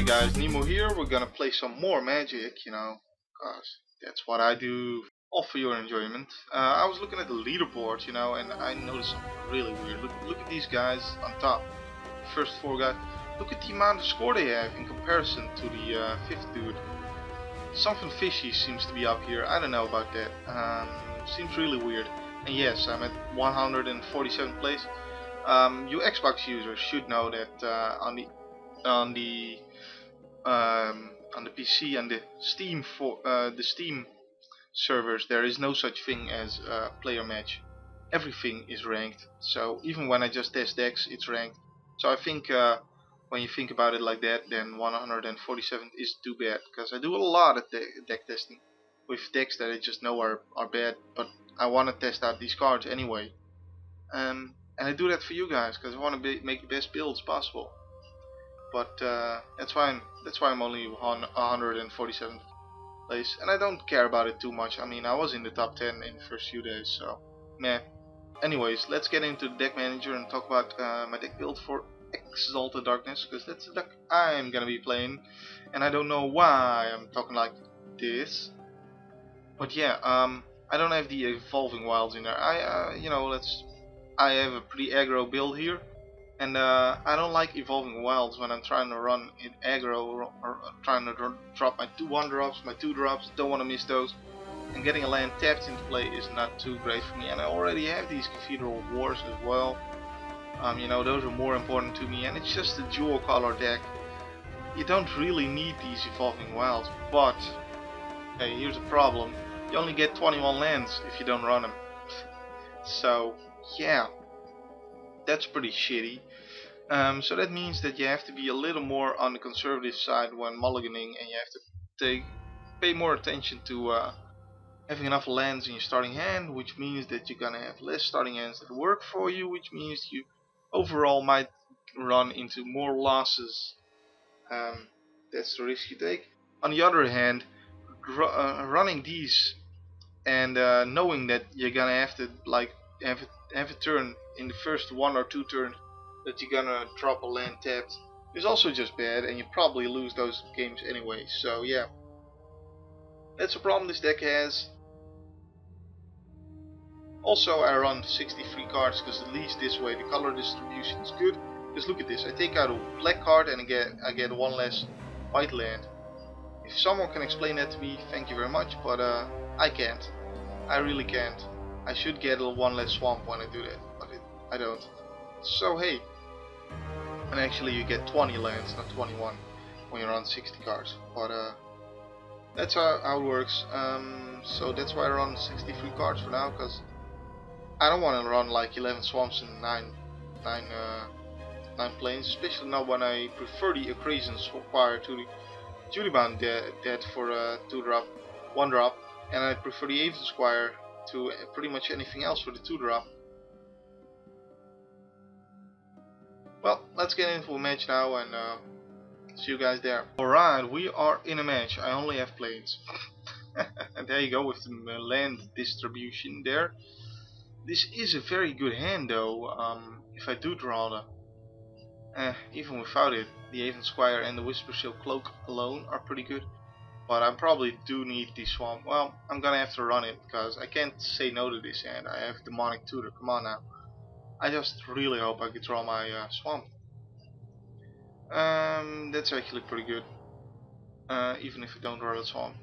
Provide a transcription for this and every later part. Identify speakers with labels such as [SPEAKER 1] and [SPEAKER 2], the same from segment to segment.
[SPEAKER 1] guys, Nemo here. We're gonna play some more Magic, you know, cause that's what I do, all for your enjoyment. I was looking at the leaderboard, you know, and I noticed something really weird. Look at these guys on top. First four guys. Look at the amount of score they have in comparison to the fifth dude. Something fishy seems to be up here. I don't know about that. Seems really weird. And yes, I'm at 147th place. You Xbox users should know that on the PC and the Steam servers there is no such thing as a player match. Everything is ranked. So even when I just test decks, it's ranked. So I think when you think about it like that, then 147 is too bad, because I do a lot of deck testing with decks that I just know are bad, but I want to test out these cards anyway. And I do that for you guys because I want to make the best builds possible. But that's why I'm only on 147th place, and I don't care about it too much. I mean, I was in the top 10 in the first few days, so meh. Anyways, let's get into the deck manager and talk about my deck build for Exalted Darkness, because that's the deck I'm gonna be playing, and I don't know why I'm talking like this. But yeah, I don't have the evolving wilds in there. I have a pretty aggro build here. And I don't like evolving wilds when I'm trying to run in aggro or trying to drop my 1-drops, my 2-drops, don't want to miss those. And getting a land tapped into play is not too great for me, and I already have these Cathedral Wars as well. You know, those are more important to me, and it's just a dual color deck. You don't really need these evolving wilds, but hey, here's the problem. You only get 21 lands if you don't run them. So yeah, that's pretty shitty. So that means that you have to be a little more on the conservative side when mulliganing, and you have to pay more attention to having enough lands in your starting hand, which means that you're gonna have less starting hands that work for you, which means you overall might run into more losses. That's the risk you take. On the other hand, running these and knowing that you're gonna have to have a turn in the first 1 or 2 turns that you're gonna drop a land tapped is also just bad, and you probably lose those games anyway. So yeah, that's a problem this deck has. Also, I run 63 cards because at least this way the color distribution is good. Just look at this, I take out a black card and I get 1 less white land. If someone can explain that to me, thank you very much, but I can't. I really can't. I should get 1 less swamp when I do that, but I don't. So hey, and actually you get 20 lands, not 21, when you run 60 cards. But that's how it works. So that's why I run 63 cards for now, because I don't want to run like 11 swamps and 9 planes, especially not when I prefer the Accretion Squire to the Juliban dead for a 2-drop, 1-drop, and I prefer the Aven Squire to pretty much anything else for the 2-drop. Well, let's get into a match now and see you guys there. Alright, we are in a match. I only have planes. And there you go with the land distribution there. This is a very good hand though, if I do draw the... even without it, the Aven Squire and the Whispershell Cloak alone are pretty good. But I probably do need the swamp. Well, I'm gonna have to run it, because I can't say no to this hand. I have Demonic Tutor, come on now. I just really hope I could draw my swamp. That's actually pretty good. Even if I don't draw the swamp.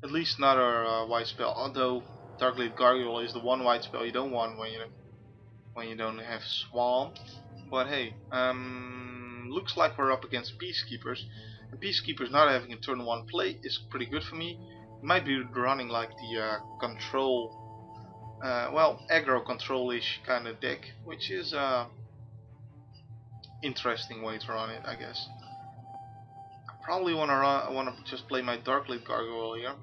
[SPEAKER 1] At least another white spell. Although Darkblade Gargoyle is the one white spell you don't want when you don't have swamp. But hey, looks like we're up against Peacekeepers. And Peacekeepers not having a turn 1 play is pretty good for me. Might be running like the control. Well, aggro control-ish kind of deck, which is interesting way to run it, I guess. I probably wanna just play my Darkblade Gargoyle here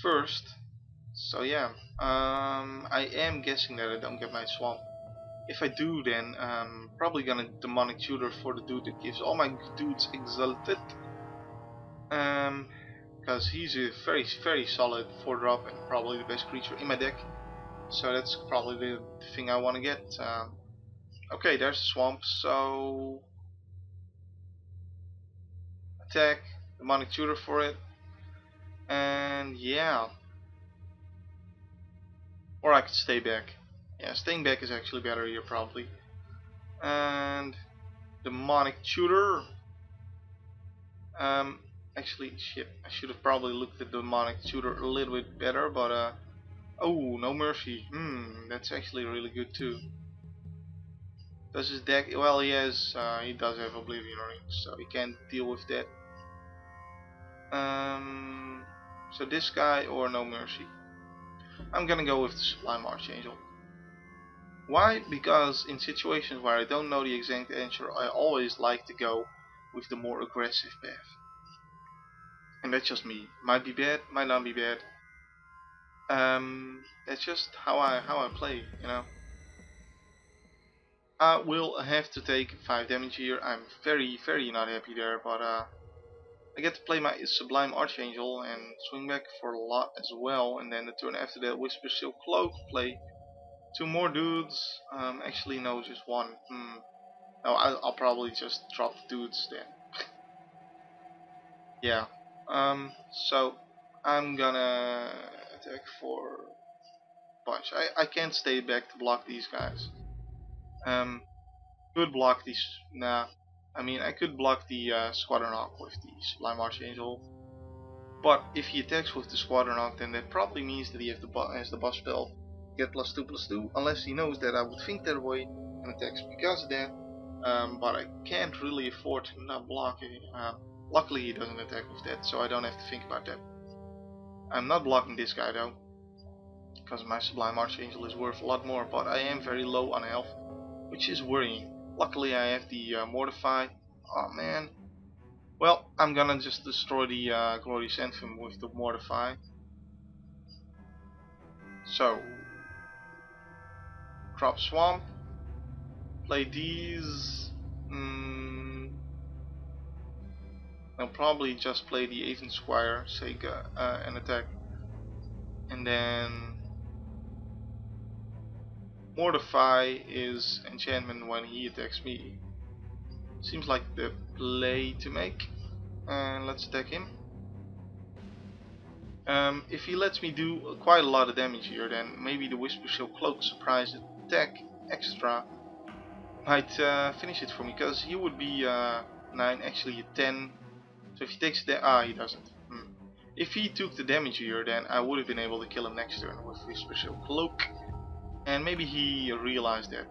[SPEAKER 1] first. So yeah, I am guessing that I don't get my swamp. If I do, then probably gonna Demonic Tutor for the dude that gives all my dudes Exalted. Because he's a very solid 4-drop and probably the best creature in my deck. So that's probably the thing I want to get. Okay, there's the swamp. So attack, demonic tutor for it, and yeah. Or I could stay back. Yeah, staying back is actually better here probably. And demonic tutor. Um, actually, shit, I should have probably looked at the demonic tutor a little bit better, but oh, no mercy. That's actually really good too. Does his deck? Well, he does have Oblivion Rings, so he can't deal with that. So this guy or no mercy. I'm gonna go with the Sublime Archangel. Why? Because in situations where I don't know the exact answer, I always like to go with the more aggressive path. And that's just me. Might be bad, might not be bad. That's just how I play, you know. I will have to take 5 damage here. I'm very not happy there, but I get to play my Sublime Archangel and swing back for a lot as well. And then the turn after that, Whisper Silk Cloak, play 2 more dudes. Actually no, just 1. No, I'll probably just drop the dudes then. Yeah. So I'm gonna attack for bunch. I can't stay back to block these guys. Could block these. Nah. I mean, I could block the Squadron Hawk with the Sublime Archangel. But if he attacks with the Squadron Hawk, then that probably means that he has the buff spell get +2/+2, unless he knows that I would think that way and attacks because of that. But I can't really afford to not block it. Luckily he doesn't attack with that, so I don't have to think about that. I'm not blocking this guy though, because my Sublime Archangel is worth a lot more, but I am very low on health, which is worrying. Luckily I have the Mortify. Oh man. Well, I'm gonna just destroy the Glorious Anthem with the Mortify. So, Crop Swamp, play these. I'll probably just play the Aven Squire, Sega, and attack. And then Mortify is enchantment when he attacks me. Seems like the play to make. And let's attack him. If he lets me do quite a lot of damage here, then maybe the Whisper Silk Cloak surprise attack extra might finish it for me, because he would be 9, actually a 10. So if he takes the he doesn't. If he took the damage here, then I would have been able to kill him next turn with Whisper Silk Cloak. And maybe he realized that.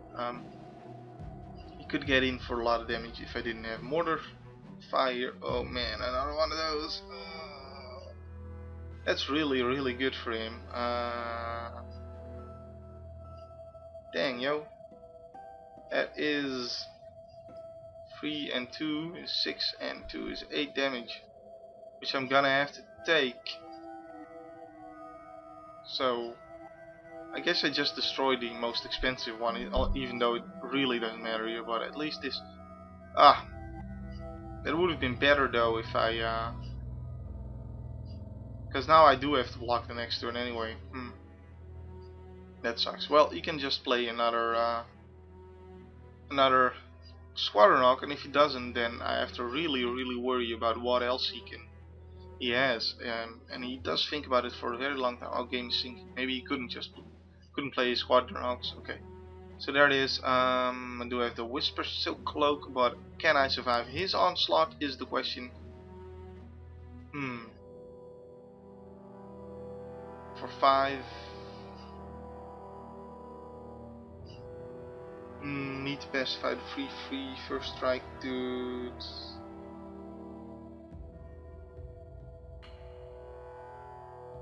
[SPEAKER 1] He could get in for a lot of damage if I didn't have Mortar Fire. Oh man, another one of those. That's really good for him. Dang, yo. That is 3 and 2 is 6 and 2 is 8 damage, which I'm gonna have to take. So I guess I just destroyed the most expensive one, even though it really doesn't matter here, but at least this... that would have been better though if I... because now I do have to block the next turn anyway. That sucks. Well, he can just play another Squadron Hawk, and if he doesn't, then I have to really worry about what else he has. And he does think about it for a very long time. Oh, game is syncing. Maybe he couldn't play his Squadron Hawks. Okay, so there it is. I do have the Whisper Silk Cloak, but can I survive his onslaught is the question. For 5. Need to pacify the 3/3 first strike dudes.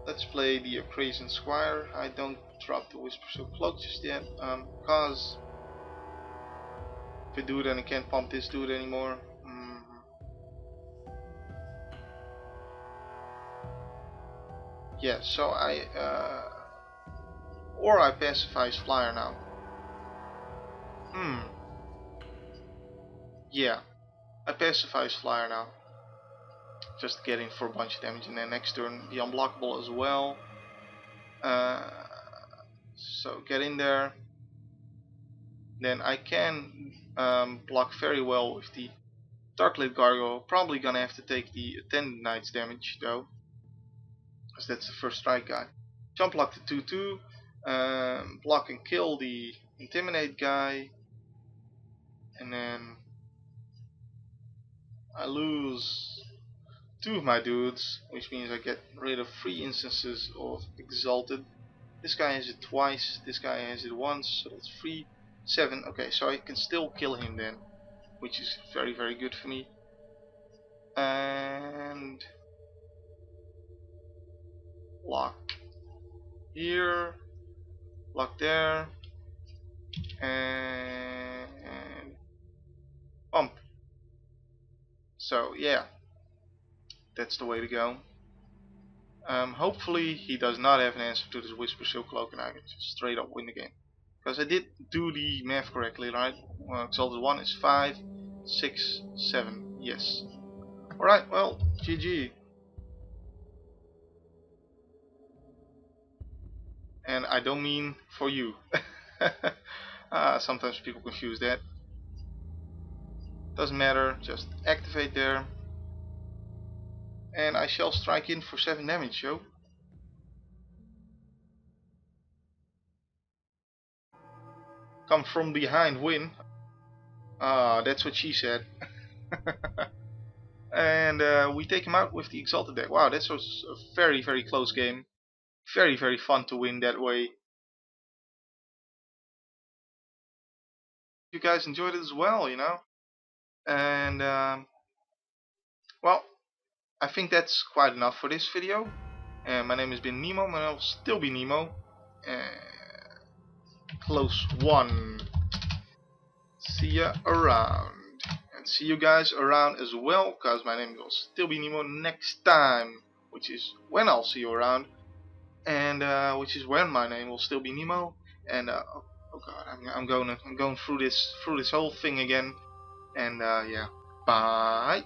[SPEAKER 1] Let's play the Crazy Squire. I don't drop the Whisper Silk Cloak just yet, because if I do, then I can't pump this dude anymore. Yeah, so or I pacify his flyer now. Yeah, I pacify his flyer now. Just to get in for a bunch of damage, and then next turn be unblockable as well. So get in there. Then I can block very well with the Darklit Gargoyle, probably gonna have to take the Attendant Knight's damage though, because that's the first strike guy. Jump block the 2-2, block and kill the Intimidate guy, and then I lose 2 of my dudes, which means I get rid of 3 instances of Exalted. This guy has it twice, this guy has it once, so that's 3, 7. Okay, so I can still kill him then, which is very, very good for me. And lock here, lock there, and pump. So yeah, that's the way to go. Hopefully he does not have an answer to this Whisper Silk Cloak and I can just straight up win the game. Because I did do the math correctly, right? Well, Exalted 1 is 5, 6, 7, yes. Alright, well, GG. And I don't mean for you. Sometimes people confuse that. Doesn't matter, just activate there. And I shall strike in for 7 damage, yo. Come from behind, win. That's what she said. And we take him out with the Exalted deck. Wow, that was a very, very close game. Very, very fun to win that way. You guys enjoyed it as well, you know. And well, I think that's quite enough for this video. My name has been Nemo, and I'll still be Nemo. Close one. See ya around. And see you guys around as well, because my name will still be Nemo next time, which is when I'll see you around, and which is when my name will still be Nemo. And oh god, I'm going through this whole thing again, and yeah, bye.